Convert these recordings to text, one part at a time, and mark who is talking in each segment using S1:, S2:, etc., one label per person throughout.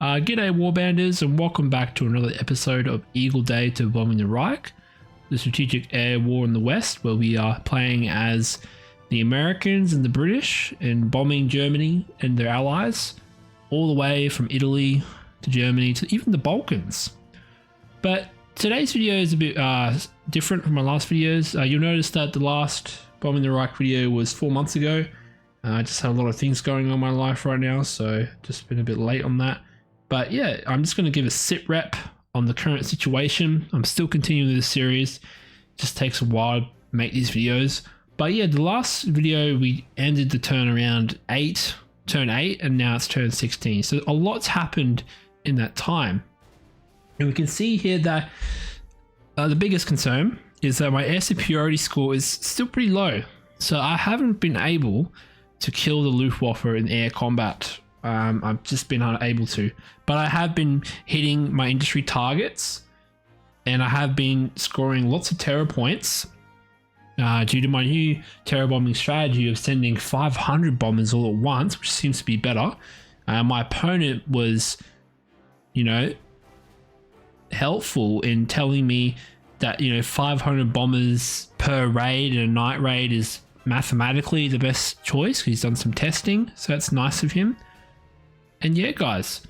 S1: G'day warbanders, and welcome back to another episode of Eagle Day to Bombing the Reich, the strategic air war in the West, where we are playing as the Americans and the British and bombing Germany and their allies, all the way from Italy to Germany to even the Balkans. But today's video is a bit different from my last videos. You'll notice that the last Bombing the Reich video was 4 months ago. I just have a lot of things going on in my life right now, so just been a bit late on that. But yeah, I'm just going to give a sit rep on the current situation. I'm still continuing this series. It just takes a while to make these videos. But yeah, the last video we ended the turn around turn 8, and now it's turn 16. So a lot's happened in that time. And we can see here that the biggest concern is that my air superiority score is still pretty low. So I haven't been able to kill the Luftwaffe in air combat. I've just been unable to, but I have been hitting my industry targets, and I have been scoring lots of terror points due to my new terror bombing strategy of sending 500 bombers all at once, which seems to be better. My opponent was, helpful in telling me that 500 bombers per raid and a night raid is mathematically the best choice. He's done some testing, so that's nice of him. And yeah, guys,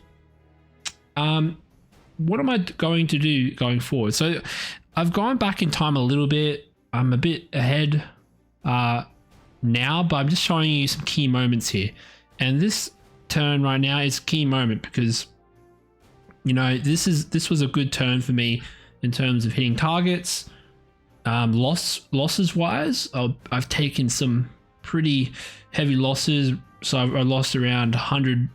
S1: what am I going to do going forward? So I've gone back in time a little bit. I'm a bit ahead now, but I'm just showing you some key moments here. And this turn right now is a key moment because, this was a good turn for me in terms of hitting targets. Losses wise, I've taken some pretty heavy losses. So I lost around 100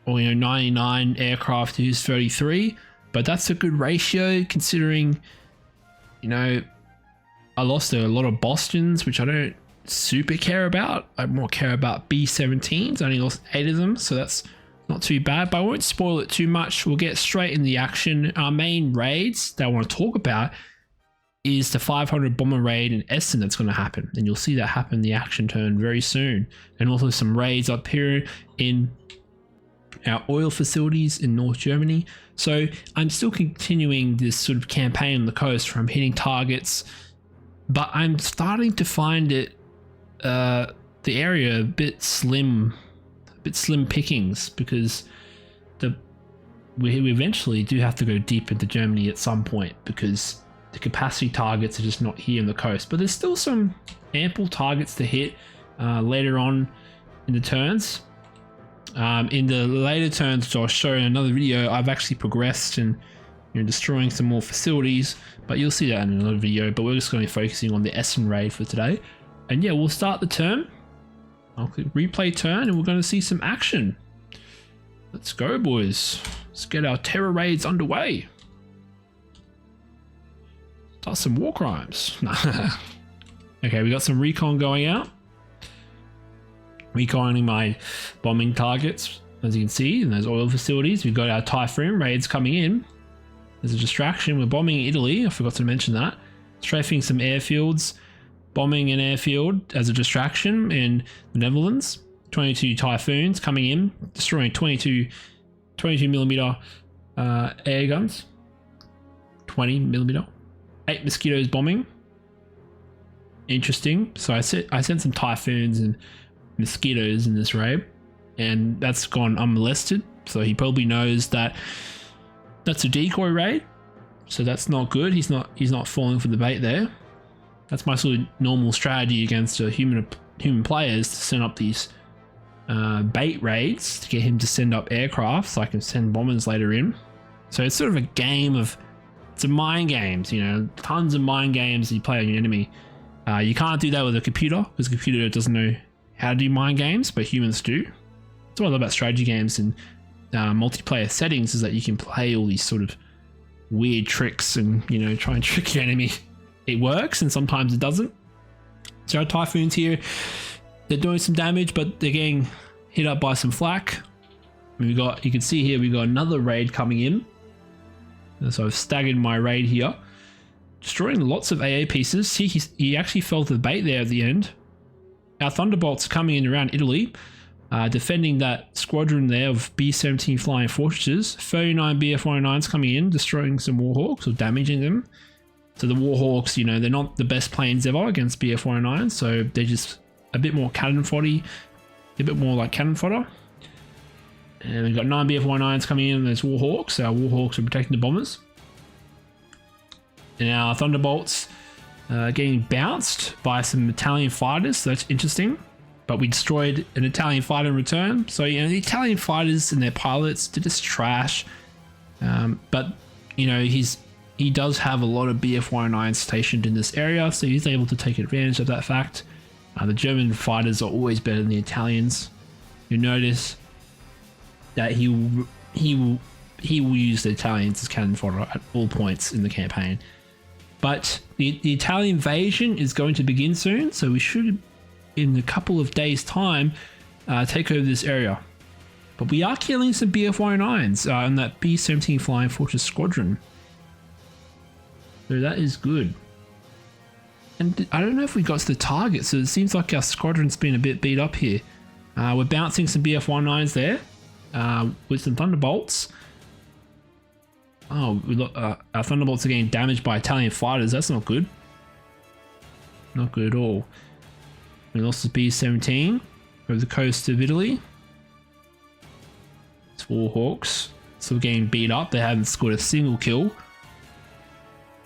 S1: or 99 aircraft to his 33, but that's a good ratio considering I lost a lot of Bostons, which I don't super care about. I more care about B-17s. I only lost 8 of them, so that's not too bad, but I won't spoil it too much. We'll get straight in the action. Our main raids that I want to talk about is the 500 bomber raid in Essen that's going to happen, and you'll see that happen in the action turn very soon. And also some raids up here in our oil facilities in North Germany. So I'm still continuing this sort of campaign on the coast from hitting targets, but I'm starting to find it the area a bit slim pickings, because we eventually do have to go deep into Germany at some point because the capacity targets are just not here on the coast. But there's still some ample targets to hit later on in the turns. In the later turns, which I'll show in another video, I've actually progressed and destroying some more facilities, but you'll see that in another video. But we're just going to be focusing on the Essen raid for today. And yeah, we'll start the turn. I'll click replay turn, and we're going to see some action. Let's go, boys. Let's get our terror raids underway. Start some war crimes. Okay, we got some recon going out. Reconning my bombing targets, as you can see, in those oil facilities. We've got our Typhoon raids coming in. There's a distraction. We're bombing Italy. I forgot to mention that. Strafing some airfields. Bombing an airfield as a distraction in the Netherlands. 22 Typhoons coming in, destroying 22 millimeter air guns. 20 millimeter. 8 Mosquitoes bombing. Interesting. So I sent some Typhoons and Mosquitoes in this raid, and that's gone unmolested. So he probably knows that that's a decoy raid. So that's not good. He's not falling for the bait there. That's my sort of normal strategy against human players, to send up these bait raids to get him to send up aircraft so I can send bombers later in. So it's sort of a game of, it's a mind games, tons of mind games you play on your enemy. You can't do that with a computer because the computer doesn't know how to do mind games, but humans do. That's what I love about strategy games and multiplayer settings, is that you can play all these sort of weird tricks and try and trick your enemy. It works, and sometimes it doesn't. So our Typhoons here, they're doing some damage, but they're getting hit up by some flak. You can see here we got another raid coming in. And so I've staggered my raid here, destroying lots of AA pieces. See, he actually fell to the bait there at the end. Our Thunderbolts are coming in around Italy. defending that squadron there of B-17 flying fortresses. 39 BF-109s coming in, destroying some Warhawks or damaging them. So the Warhawks, you know, they're not the best planes ever against BF-109s, so they're just a bit more cannon foddy, a bit more like cannon fodder. And we've got 9 BF-109s coming in, there's Warhawks. Our Warhawks are protecting the bombers. And our Thunderbolts getting bounced by some Italian fighters, so that's interesting. But we destroyed an Italian fighter in return. So, you know, the Italian fighters and their pilots, they're just trash. But, you know, he does have a lot of BF-109s stationed in this area, so he's able to take advantage of that fact. The German fighters are always better than the Italians. You'll notice that he will use the Italians as cannon fodder at all points in the campaign. But the Italian invasion is going to begin soon, so we should, in a couple of days' time, take over this area. But we are killing some BF-109s in that B-17 Flying Fortress Squadron. So that is good. And I don't know if we got to the target, so it seems like our squadron's been a bit beat up here. We're bouncing some BF-109s there with some Thunderbolts. Oh, our Thunderbolts are getting damaged by Italian fighters. That's not good. Not good at all. We lost the B-17 over the coast of Italy. It's Warhawks. Still getting beat up. They haven't scored a single kill.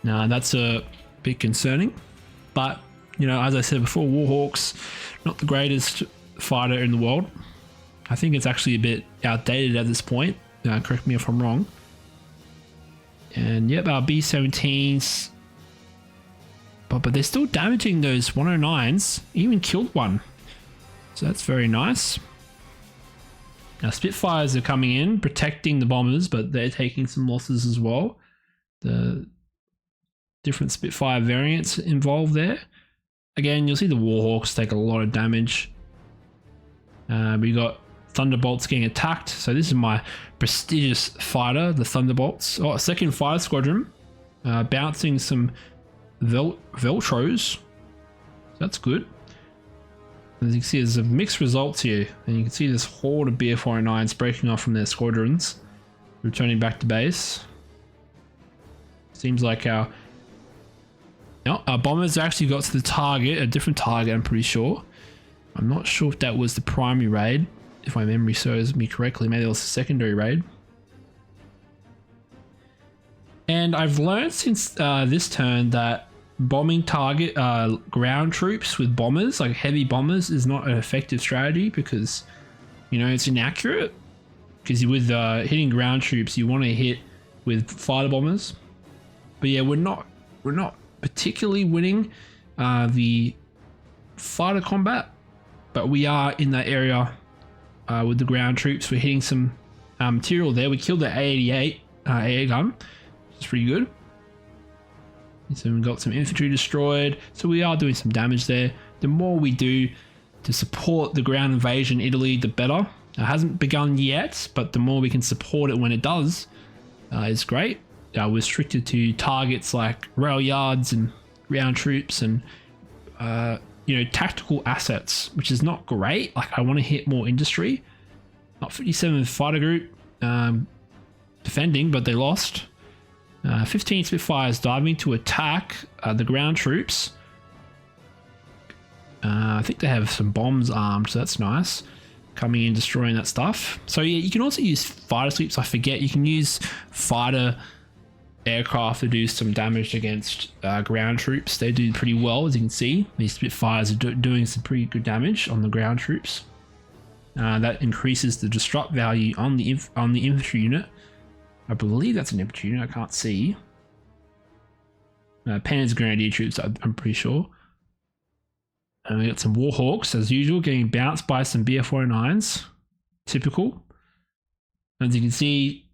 S1: Now that's a bit concerning. But, you know, as I said before, Warhawks, not the greatest fighter in the world. I think it's actually a bit outdated at this point. Correct me if I'm wrong. And yep, our B-17s. But they're still damaging those 109s. Even killed one. So that's very nice. Now Spitfires are coming in, protecting the bombers, but they're taking some losses as well. The different Spitfire variants involved there. Again, you'll see the Warhawks take a lot of damage. We got Thunderbolts getting attacked. So this is my prestigious fighter, the Thunderbolts. Oh, second fighter squadron. Bouncing some Veltros. That's good. As you can see, there's some mixed results here. And you can see this horde of BF-109s breaking off from their squadrons. Returning back to base. Seems like our bombers actually got to the target, a different target, I'm pretty sure. I'm not sure if that was the primary raid. If my memory serves me correctly, maybe it was a secondary raid. And I've learned since this turn that bombing target ground troops with bombers, like heavy bombers, is not an effective strategy because, you know, it's inaccurate. Because with hitting ground troops, you want to hit with fighter bombers. But yeah, we're not particularly winning the fighter combat, but we are in that area with the ground troops. We're hitting some material there. We killed the A-88 air gun, which is pretty good. So we've got some infantry destroyed. So we are doing some damage there. The more we do to support the ground invasion in Italy, the better. It hasn't begun yet, but the more we can support it when it does is great. We're restricted to targets like rail yards and ground troops and you know, tactical assets, which is not great. Like, I want to hit more industry. Not 57 fighter group defending, but they lost. 15 Spitfires diving to attack the ground troops. I think they have some bombs armed, so that's nice. Coming in, destroying that stuff. So yeah, you can also use fighter sweeps. I forget you can use fighter aircraft to do some damage against ground troops. They do pretty well, as you can see. These Spitfires are doing some pretty good damage on the ground troops. That increases the disrupt value on the infantry unit. I believe that's an infantry unit. I can't see. Panzer's grenadier troops, I'm pretty sure. And we got some Warhawks, as usual, getting bounced by some BF-109s. Typical. As you can see,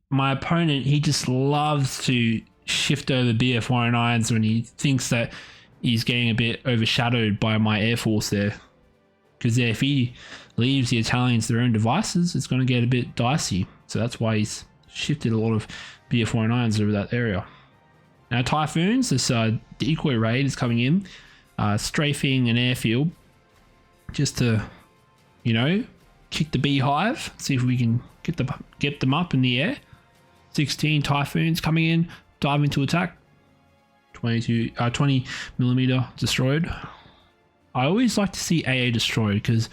S1: my opponent, he just loves to shift over BF-109s when he thinks that he's getting a bit overshadowed by my air force there. Because if he leaves the Italians to their own devices, it's going to get a bit dicey. So that's why he's shifted a lot of BF-109s over that area. Now Typhoons, this decoy raid is coming in. Strafing an airfield just to, you know, kick the beehive. See if we can get them up in the air. 16 Typhoons coming in, diving to attack. 20 millimeter destroyed. I always like to see AA destroyed, because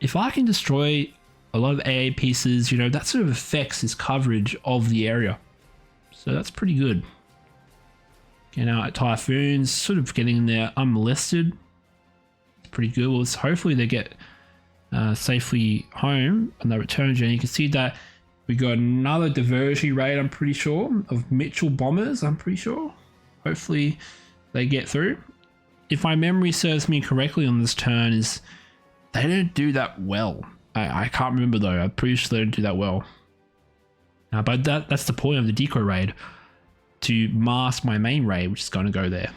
S1: if I can destroy a lot of AA pieces, you know, that sort of affects his coverage of the area. So that's pretty good. Okay, now at Typhoons, sort of getting in there unmolested. It's pretty good. Well, hopefully they get safely home on their return journey. You can see that we got another diversion raid, I'm pretty sure, of Mitchell bombers, I'm pretty sure. Hopefully they get through. If my memory serves me correctly on this turn, is they don't do that well. I can't remember though. I'm pretty sure they don't do that well. But that's the point of the decoy raid, to mask my main raid, which is going to go there.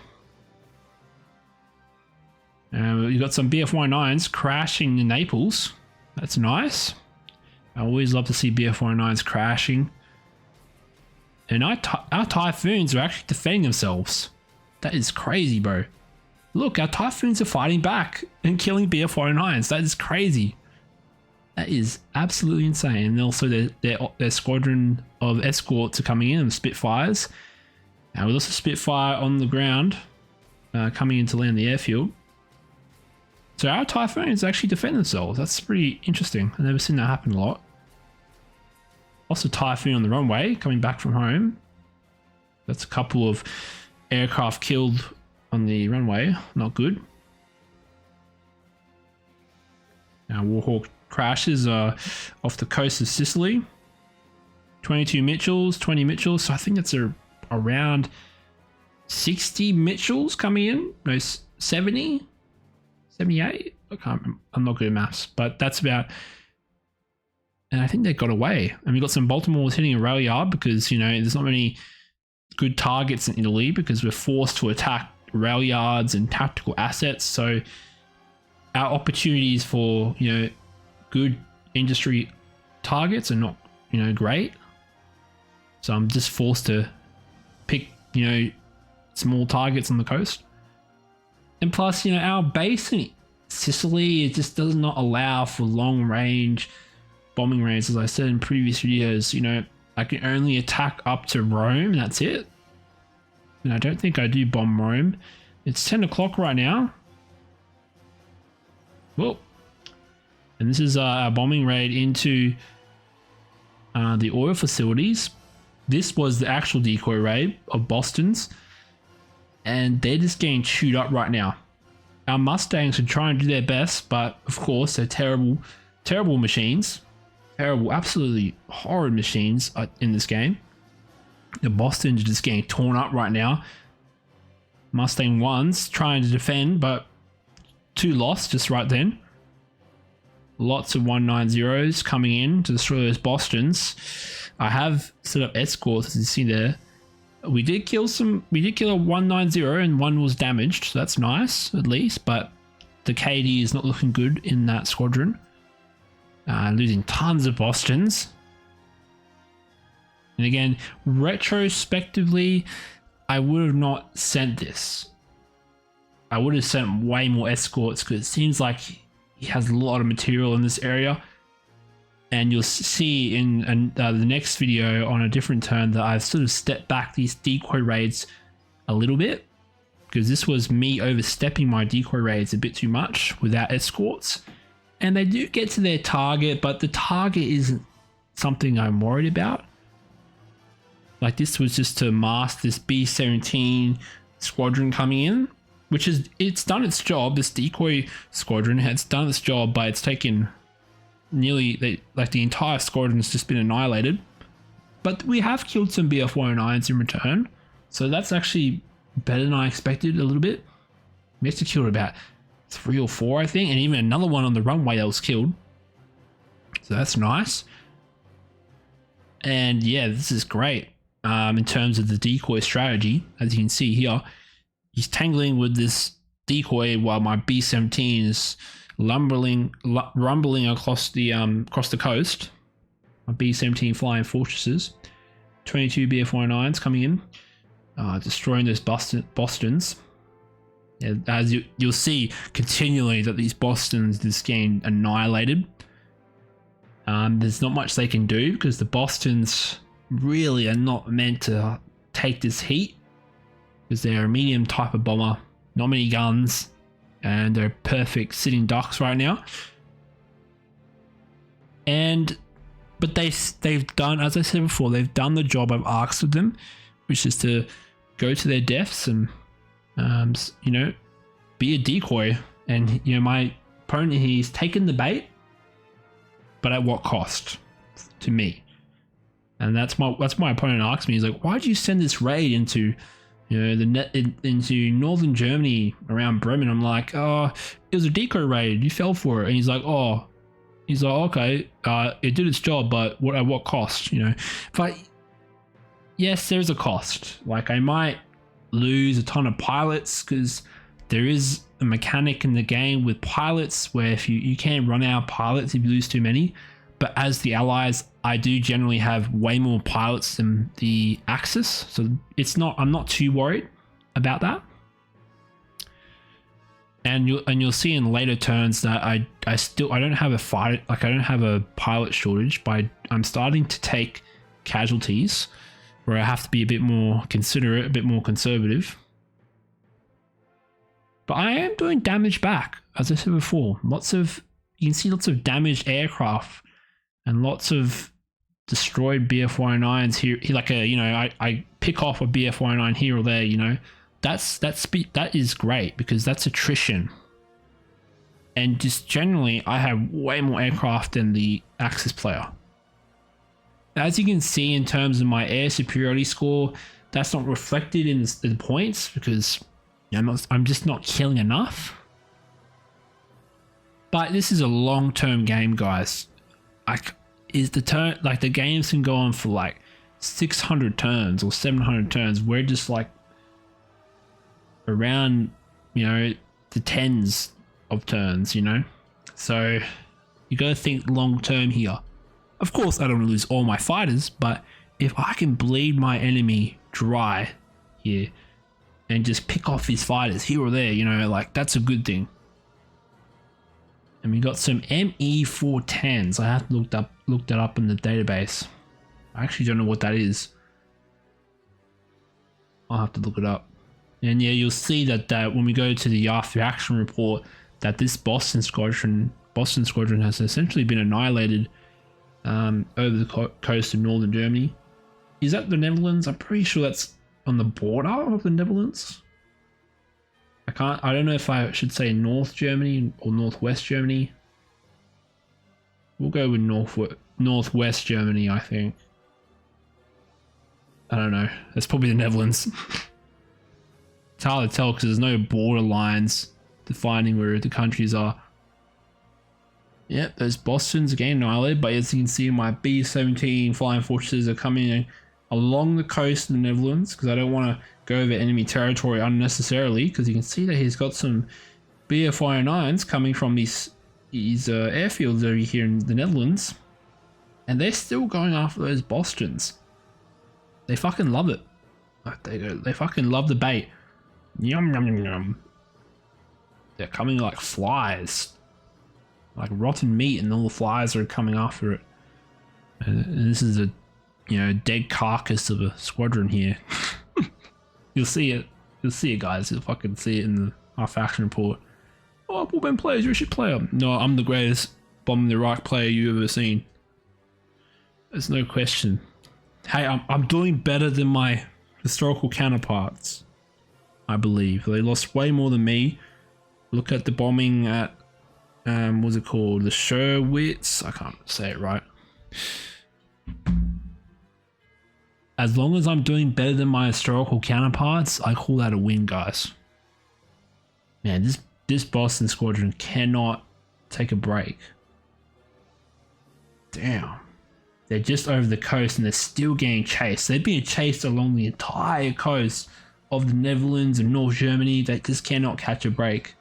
S1: You got some BF-109s crashing in Naples. That's nice. I always love to see BF-109s crashing. And our Typhoons are actually defending themselves. That is crazy, bro. Look, our Typhoons are fighting back and killing BF-109s. That is crazy. That is absolutely insane. And also their squadron of escorts are coming in, and Spitfires. And with also Spitfire on the ground, coming in to land the airfield. So our Typhoons actually defend themselves. That's pretty interesting. I've never seen that happen a lot. Also Typhoon on the runway, coming back from home. That's a couple of aircraft killed on the runway. Not good. Now Warhawk crashes off the coast of Sicily. 22 Mitchells, 20 Mitchells. So I think that's around 60 Mitchells coming in. No, 70? 78? I can't remember. I'm not good at maths, but that's about. And I think they got away. And we got some Baltimore's hitting a rail yard because, you know, there's not many good targets in Italy because we're forced to attack rail yards and tactical assets. So our opportunities for, you know, good industry targets are not, you know, great. So I'm just forced to pick, you know, small targets on the coast. And plus, you know, our base in Sicily, it just does not allow for long range bombing raids. As I said in previous videos, you know, I can only attack up to Rome, and that's it. And I don't think I do bomb Rome. It's 10 o'clock right now. Whoa. And this is our bombing raid into the oil facilities. This was the actual decoy raid of Boston's. And they're just getting chewed up right now. Our Mustangs are trying to do their best, but of course they're terrible machines. Terrible, absolutely horrid machines in this game. The Boston's are just getting torn up right now. Mustang 1's trying to defend, but 2 lost just right then. Lots of 190s coming in to destroy those Bostons. I have set up escorts, as you see there. We did kill a 190 and one was damaged, so that's nice at least, but the KD is not looking good in that squadron. Losing tons of Bostons. And again, retrospectively, I would have not sent this. I would have sent way more escorts because it seems like he has a lot of material in this area. And you'll see in the next video on a different turn that I've sort of stepped back these decoy raids a little bit, because this was me overstepping my decoy raids a bit too much without escorts. And they do get to their target, but the target isn't something I'm worried about. Like this was just to mask this B-17 squadron coming in, which is, it's done its job. This decoy squadron has done its job, but it's taken nearly, the entire squadron has just been annihilated. But we have killed some BF-109s in return, so that's actually better than I expected a little bit. We actually killed about 3 or 4, I think, and even another one on the runway that was killed. So that's nice. And yeah, this is great in terms of the decoy strategy. As you can see here, he's tangling with this decoy while my B-17 is rumbling across the coast. My B-17 flying fortresses. 22 BF-109s coming in, destroying those Bostons. Yeah, as you'll see continually that these Bostons just getting annihilated. There's not much they can do because the Bostons really are not meant to take this heat because they're a medium type of bomber, not many guns, and they're perfect sitting ducks right now. But they've done, as I said before, they've done the job I've asked of them, which is to go to their deaths and be a decoy. And my opponent, he's taken the bait, but at what cost to me? And that's my opponent asked me. He's like, "Why did you send this raid into into northern Germany around Bremen?" I'm like, "Oh, it was a decoy raid. You fell for it." And he's like, "Okay, it did its job, but at what cost?" But yes, there's a cost. Like, I might lose a ton of pilots because there is a mechanic in the game with pilots where if you can't run out pilots if you lose too many. But as the Allies, I do generally have way more pilots than the Axis, so I'm not too worried about that. And you'll see in later turns that I don't have I don't have a pilot shortage, but I'm starting to take casualties where I have to be a bit more considerate, a bit more conservative. But I am doing damage back, as I said before. You can see lots of damaged aircraft and lots of destroyed BF-109s here. I pick off a BF-109 here or there. That is great because that's attrition. And just generally, I have way more aircraft than the Axis player. As you can see in terms of my air superiority score, that's not reflected in the points because I'm just not killing enough. But this is a long-term game, guys. The games can go on for like 600 turns or 700 turns. We're just like around, the tens of turns, So you got to think long-term here. Of course, I don't want to lose all my fighters, but if I can bleed my enemy dry here and just pick off his fighters here or there, that's a good thing. And we got some ME410s. I have to look that up in the database. I actually don't know what that is. I'll have to look it up. And yeah, you'll see that when we go to the after action report, that this Boston squadron has essentially been annihilated over the coast of northern Germany. Is that the Netherlands? I'm pretty sure that's on the border of the Netherlands. I don't know if I should say North Germany or Northwest Germany. We'll go with Northwest Germany, I think. I don't know. That's probably the Netherlands. It's hard to tell because there's no border lines defining where the countries are. Yep, those Bostons again annihilated, but as you can see, my B-17 flying fortresses are coming along the coast of the Netherlands because I don't want to go over enemy territory unnecessarily, because you can see that he's got some BF-109s coming from these airfields over here in the Netherlands, and they're still going after those Bostons. They fucking love it. They fucking love the bait. Yum yum yum yum. They're coming like flies, like rotten meat, and all the flies are coming after it. And this is a dead carcass of a squadron here. You'll see it. You'll see it, guys. You'll fucking see it in our faction report. Oh, warband players, you're a shit player. No, I'm the greatest Bombing the Reich player you've ever seen. There's no question. Hey, I'm doing better than my historical counterparts, I believe. They lost way more than me. Look at the bombing at, what's it called? The Scherwitz? I can't say it right. As long as I'm doing better than my historical counterparts, I call that a win, guys. Man, this Boston squadron cannot take a break. Damn. They're just over the coast and they're still getting chased. They're being chased along the entire coast of the Netherlands and North Germany. They just cannot catch a break.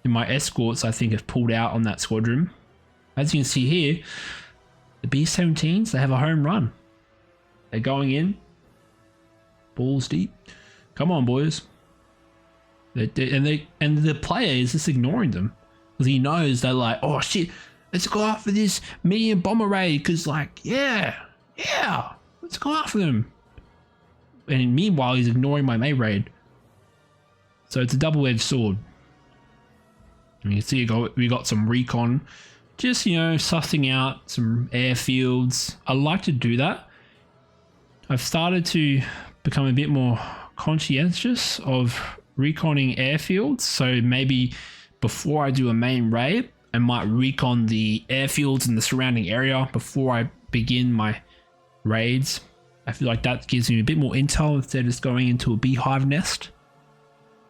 S1: And my escorts, I think, have pulled out on that squadron. As you can see here, the B-17s, they have a home run. They're going in. Balls deep. Come on, boys. And the player is just ignoring them. Because he knows they're like, oh shit, let's go after this medium bomber raid, because like, yeah, let's go after them. And meanwhile, he's ignoring my main raid. So it's a double-edged sword. And you can see we got some recon, just, you know, sussing out some airfields. I like to do that. I've started to become a bit more conscientious of reconning airfields. So maybe before I do a main raid, I might recon the airfields in the surrounding area before I begin my raids. I feel like that gives me a bit more intel instead of just going into a beehive nest.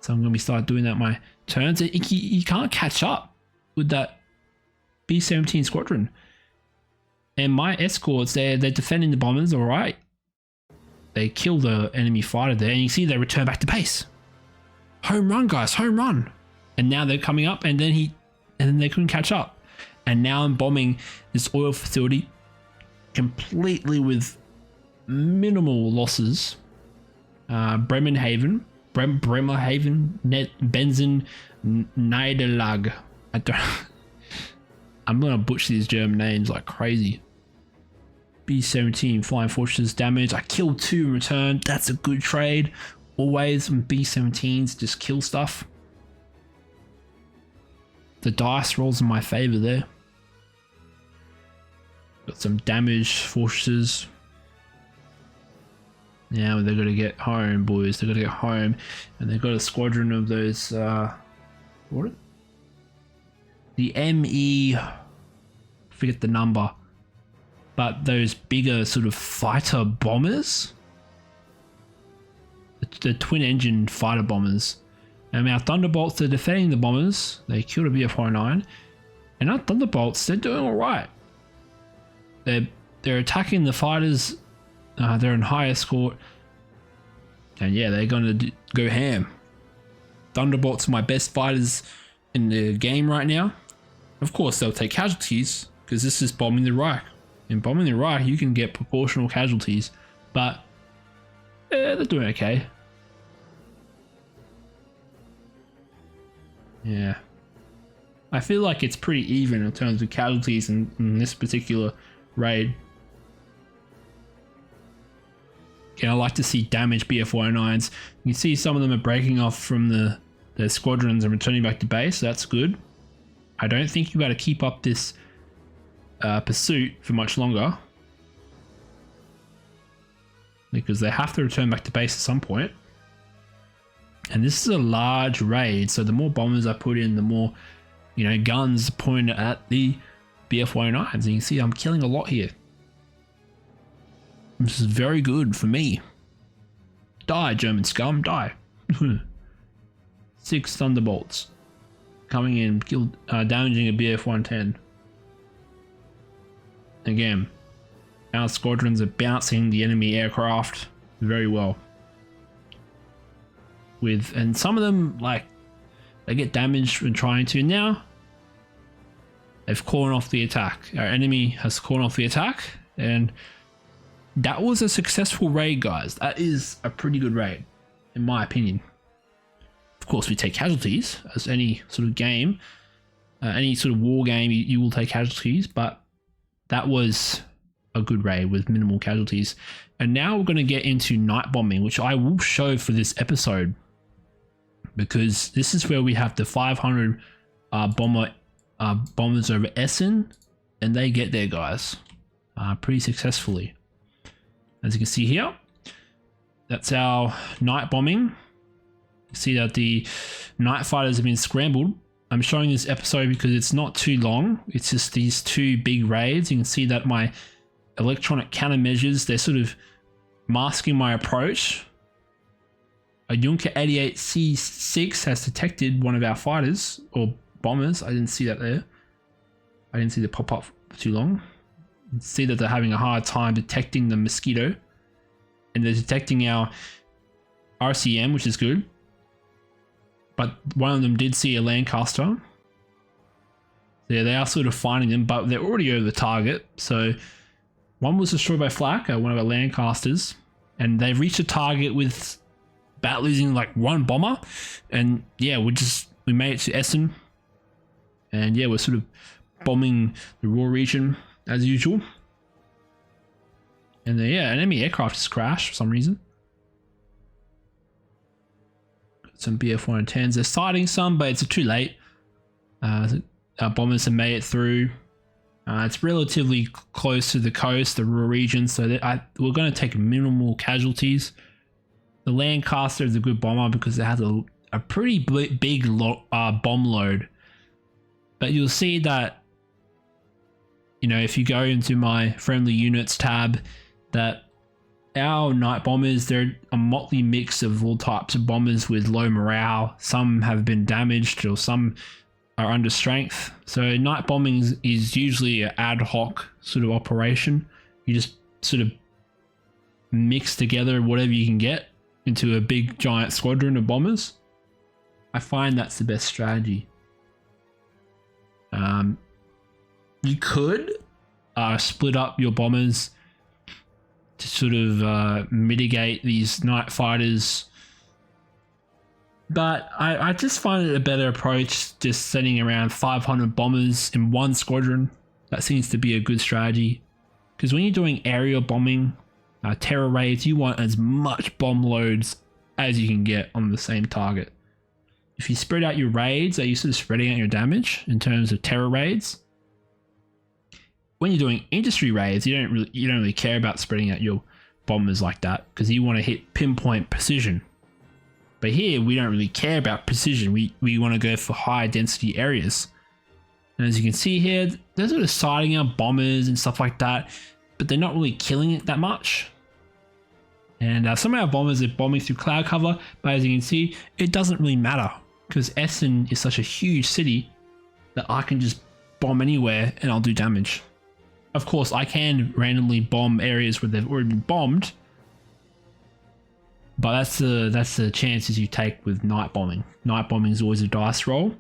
S1: So I'm going to start doing that my turns. You can't catch up with that B-17 squadron. And my escorts, they're defending the bombers, all right. They kill the enemy fighter there, and you see they return back to base. Home run, guys, home run. And now they're coming up, and then they couldn't catch up. And now I'm bombing this oil facility completely with minimal losses. Bremerhaven, Benzen, Niederlag. I'm gonna butcher these German names like crazy. B-17 flying fortresses damage. I killed 2 in return. That's a good trade. Always when B-17s just kill stuff. The dice rolls in my favor there. Got some damaged fortresses. Now they're gonna get home, boys. They're gonna get home, and they've got a squadron of those. What? The ME. Forget the number, but those bigger sort of fighter bombers. The twin-engine fighter bombers. And our Thunderbolts are defending the bombers. They killed a BF-109, and our Thunderbolts, they're doing all right. They're attacking the fighters. They're in high escort, and yeah, they're gonna go ham. Thunderbolts are my best fighters in the game right now. Of course, they'll take casualties because this is bombing the Reich. In bombing the Reich, you can get proportional casualties, but they're doing okay. Yeah, I feel like it's pretty even in terms of casualties in this particular raid. I like to see damaged BF-109s. You can see some of them are breaking off from the squadrons and returning back to base. So that's good. I don't think you got to keep up this pursuit for much longer, because they have to return back to base at some point. And this is a large raid, so the more bombers I put in, the more, you know, guns pointed at the BF-109s. And you can see I'm killing a lot here. This is very good for me. Die, German scum, die. 6 Thunderbolts coming in, killed, damaging a BF-110. Again, our squadrons are bouncing the enemy aircraft very well. And some of them, like, they get damaged when trying to. Now they've called off the attack. Our enemy has called off the attack, and that was a successful raid, guys. That is a pretty good raid, in my opinion. Of course, we take casualties, as any sort of game, any sort of war game, you will take casualties, but that was a good raid with minimal casualties. And now we're going to get into night bombing, which I will show for this episode, because this is where we have the 500 bombers over Essen, and they get there, guys, pretty successfully. As you can see here, that's our night bombing. You see that the night fighters have been scrambled. I'm showing this episode because it's not too long. It's just these 2 big raids. You can see that my electronic countermeasures, they're sort of masking my approach. A Junker 88C6 has detected one of our fighters or bombers. I didn't see that there. I didn't see the pop up for too long. You can see that they're having a hard time detecting the Mosquito, and they're detecting our RCM, which is good. But one of them did see a Lancaster. Yeah, they are sort of finding them, but they're already over the target. So one was destroyed by flak, one of our Lancasters, and they've reached a target with about losing like 1 bomber. And yeah, we made it to Essen, and yeah, we're sort of bombing the Ruhr region as usual. And then, yeah, an enemy aircraft just crashed for some reason. Got some BF-110s. They're sighting some, but it's too late. Our bombers have made it through. It's relatively close to the coast, the Ruhr region, so we're going to take minimal casualties. The Lancaster is a good bomber because it has a pretty big bomb load. But you'll see that, you know, if you go into my friendly units tab, that our night bombers, they're a motley mix of all types of bombers with low morale. Some have been damaged or some are under strength. So night bombing is usually an ad hoc sort of operation. You just sort of mix together whatever you can get into a big giant squadron of bombers. I find that's the best strategy. You could split up your bombers to sort of mitigate these night fighters. But I just find it a better approach just sending around 500 bombers in one squadron. That seems to be a good strategy. Because when you're doing aerial bombing, terror raids, you want as much bomb loads as you can get on the same target. If you spread out your raids, are you sort of spreading out your damage in terms of terror raids? When you're doing industry raids, you don't really care about spreading out your bombers like that because you want to hit pinpoint precision. But here, we don't really care about precision. We want to go for high density areas. And as you can see here, they're sort of sighting out bombers and stuff like that, but they're not really killing it that much. And some of our bombers are bombing through cloud cover, but as you can see, it doesn't really matter because Essen is such a huge city that I can just bomb anywhere and I'll do damage. Of course, I can randomly bomb areas where they've already been bombed, but that's the chances you take with night bombing. Night bombing is always a dice roll.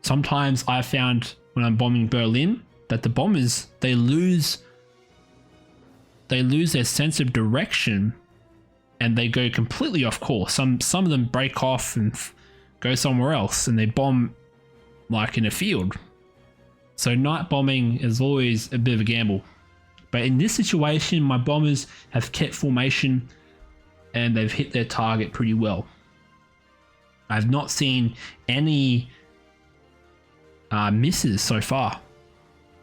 S1: Sometimes I found when I'm bombing Berlin that the bombers, they lose their sense of direction and they go completely off course. Some of them break off and go somewhere else and they bomb like in a field. So night bombing is always a bit of a gamble. But in this situation, my bombers have kept formation and they've hit their target pretty well. I've not seen any misses so far,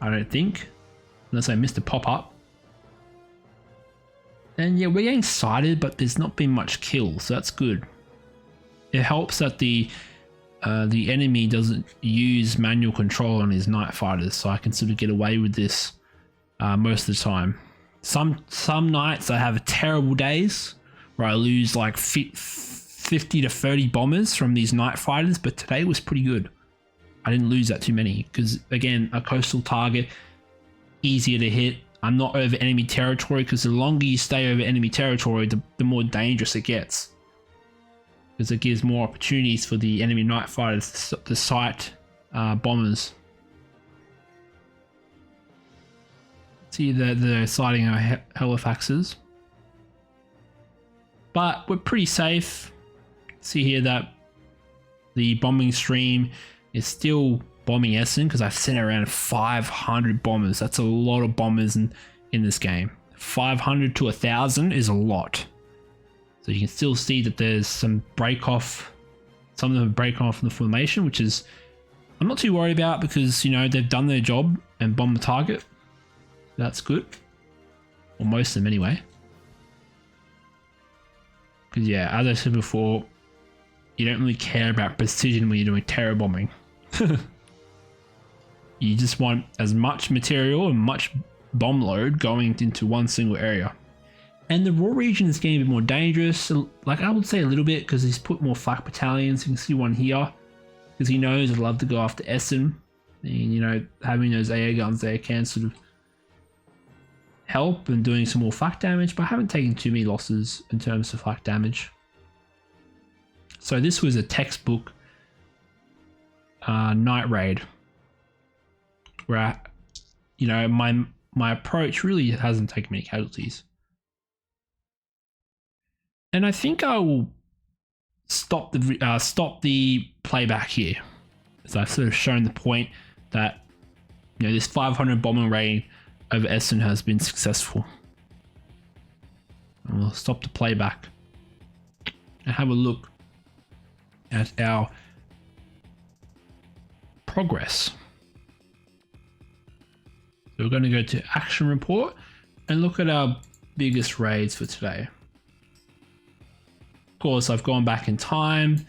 S1: I don't think, unless I missed a pop-up. And yeah, we're getting sighted, but there's not been much kill, so that's good. It helps that the enemy doesn't use manual control on his night fighters, so I can sort of get away with this most of the time. Some nights I have terrible days where I lose like 50 to 30 bombers from these night fighters, but today was pretty good. I didn't lose that too many because, again, a coastal target, easier to hit. I'm not over enemy territory because the longer you stay over enemy territory, the more dangerous it gets. Because it gives more opportunities for the enemy night fighters to sight bombers. See that they're sighting our helifaxes. But we're pretty safe. See here that the bombing stream is still bombing Essen because I've sent around 500 bombers. That's a lot of bombers in this game. 500 to 1,000 is a lot. So you can still see that there's some break off. Some of them break off from the formation, which is I'm not too worried about because, you know, they've done their job and bombed the target. That's good. Or most of them anyway. Because yeah, as I said before, you don't really care about precision when you're doing terror bombing. You just want as much material and much bomb load going into one single area. And the Ruhr region is getting a bit more dangerous. Like I would say a little bit because he's put more flak battalions. You can see one here because he knows I'd love to go after Essen. And you know, having those AA guns there can sort of help and doing some more flak damage, but I haven't taken too many losses in terms of flak damage. So this was a textbook night raid where you know, my approach really hasn't taken many casualties. And I think I will stop the playback here, as I've sort of shown the point that this 500 bombing raid over Essen has been successful. And we'll stop the playback and have a look at our progress. So we're going to go to action report and look at our biggest raids for today. Of course, I've gone back in time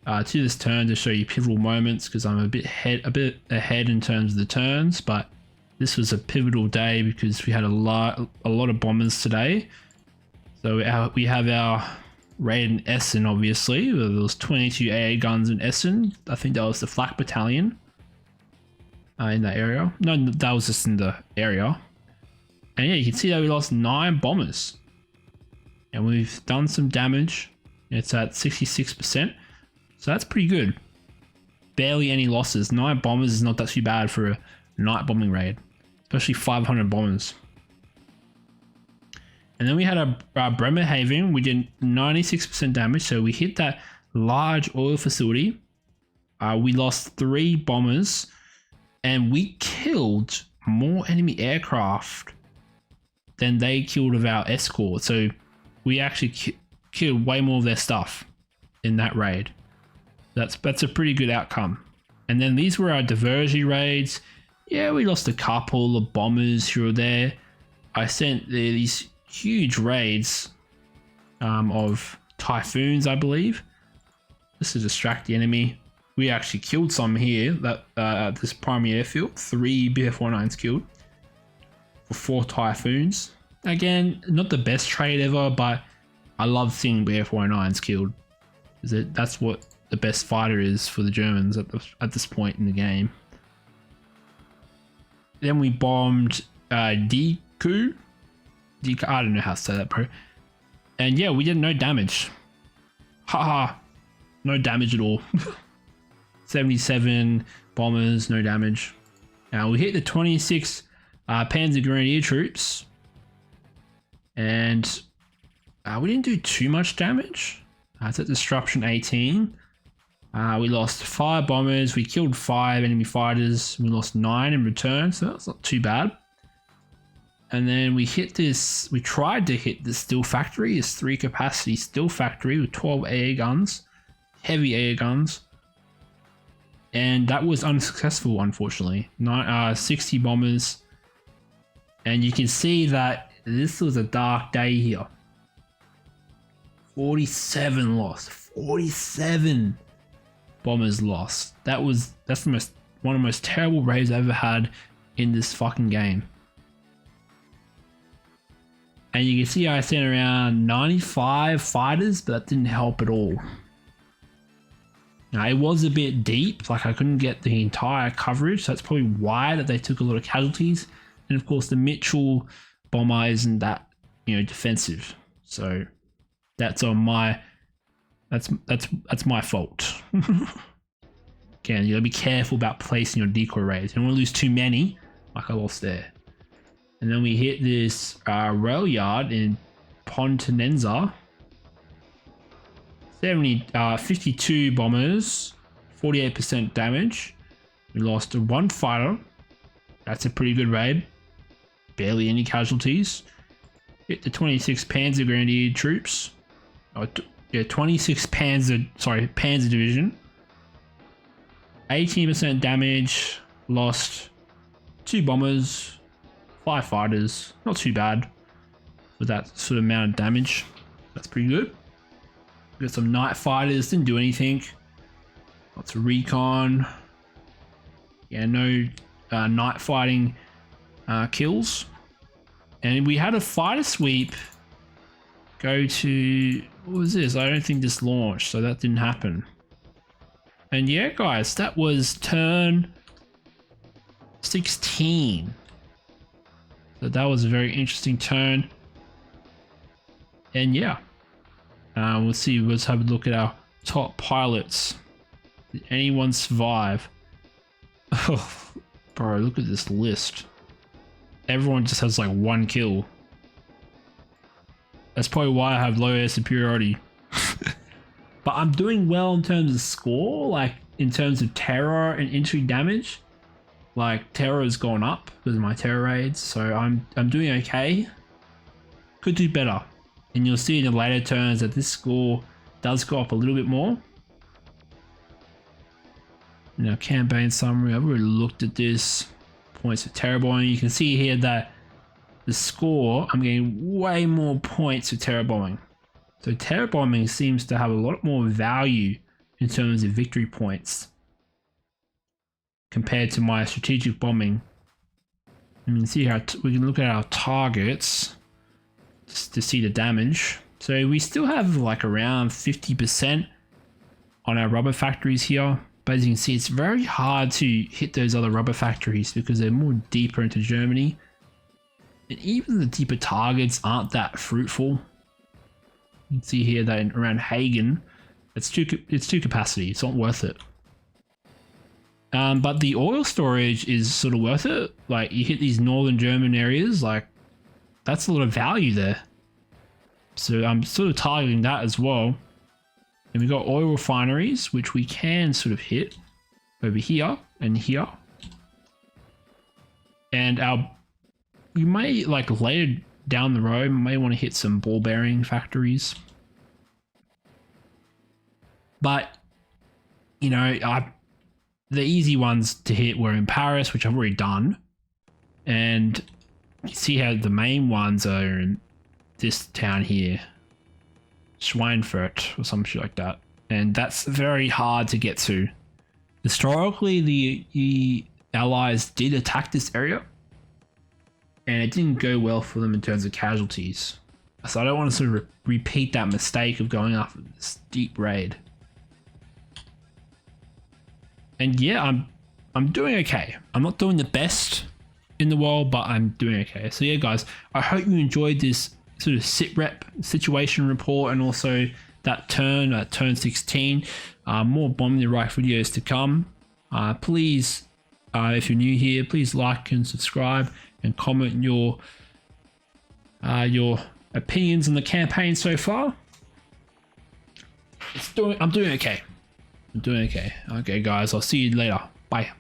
S1: to this turn to show you pivotal moments because I'm a bit ahead in terms of the turns, but this was a pivotal day because we had a lot of bombers today. So we have our raid in Essen, obviously. There was 22 AA guns in Essen. I think that was the flak battalion in that area. No, that was just in the area. And yeah, you can see that we lost 9 bombers. And we've done some damage. It's at 66%. So that's pretty good. Barely any losses. 9 bombers is not that too bad for a night bombing raid. Especially 500 bombers. And then we had a Bremerhaven. We did 96% damage. So we hit that large oil facility. We lost 3 bombers. And we killed more enemy aircraft than they killed of our escort. So we actually killed way more of their stuff in that raid. That's a pretty good outcome. And then these were our diversion raids. Yeah, we lost a couple of bombers here or there. I sent these huge raids of typhoons, I believe, just to distract the enemy. We actually killed some here that at this primary airfield. 3 BF-19s killed for 4 typhoons. Again, not the best trade ever, but I love seeing BF-19s killed. That's what the best fighter is for the Germans at this point in the game. Then we bombed Diku. I don't know how to say that, bro. And yeah, we did no damage. Haha, no damage at all. 77 bombers, no damage. Now we hit the 26 Panzer Grenadier troops, and we didn't do too much damage. It's at disruption 18. We lost 5 bombers. We killed 5 enemy fighters. We lost 9 in return, so that's not too bad. And then we tried to hit the steel factory, this 3 capacity steel factory with 12 AA guns, heavy AA guns. And that was unsuccessful, unfortunately. 60 bombers. And you can see that this was a dark day here. 47 lost. 47 bombers lost. That's one of the most terrible raids I've ever had in this fucking game. And you can see I sent around 95 fighters, but that didn't help at all. Now, it was a bit deep, like I couldn't get the entire coverage, so that's probably why that they took a lot of casualties. And of course the Mitchell bomber isn't that, defensive. So that's on my that's my fault. Again, you gotta be careful about placing your decoy raids. You don't want to lose too many, like I lost there. And then we hit this rail yard in Pontenenza. 52 bombers, 48% damage. We lost 1 fighter. That's a pretty good raid. Barely any casualties. Hit the 26 Panzer Grenadier troops. 26 Panzer Division. 18% damage. Lost 2 bombers, 5 fighters. Not too bad with that sort of amount of damage. That's pretty good. Got some night fighters, didn't do anything. Lots of recon. Yeah, no night fighting kills. And we had a fighter sweep go to, what was this? I don't think this launched, so that didn't happen. And yeah, guys, that was turn 16. So that was a very interesting turn. And yeah. Let's have a look at our top pilots. Did anyone survive? Oh, bro, look at this list. Everyone just has like 1 kill. That's probably why I have low air superiority. But I'm doing well in terms of score, like in terms of terror and infantry damage. like terror has gone up because of my terror raids, so I'm doing okay. Could do better, and you'll see in the later turns that this score does go up a little bit more. Now, campaign summary, I've already looked at this. Points for terror bombing. You can see here that the score, I'm getting way more points for terror bombing. So terror bombing seems to have a lot more value in terms of victory points compared to my strategic bombing. You can see how we can look at our targets just to see the damage. So we still have like around 50% on our rubber factories here. But as you can see, it's very hard to hit those other rubber factories because they're more deeper into Germany. And even the deeper targets aren't that fruitful. You can see here that around Hagen, it's too capacity. It's not worth it. But the oil storage is sort of worth it. Like you hit these northern German areas, like that's a lot of value there. So I'm sort of targeting that as well. And we've got oil refineries, which we can sort of hit over here and here. And we may, like later down the road, may want to hit some ball bearing factories. But, you know, the easy ones to hit were in Paris, which I've already done. And you see how the main ones are in this town here. Schweinfurt or some shit like that, and that's very hard to get to. Historically, the Allies did attack this area, and it didn't go well for them in terms of casualties. So I don't want to sort of repeat that mistake of going after this deep raid. And yeah, I'm doing okay. I'm not doing the best in the world, but I'm doing okay. So yeah, guys, I hope you enjoyed this sort of Sitrep situation report, and also that turn 16. More Bombing the Reich videos to come. Please, if you're new here, please like and subscribe and comment your opinions on the campaign so far. I'm doing okay. Okay, guys, I'll see you later. Bye.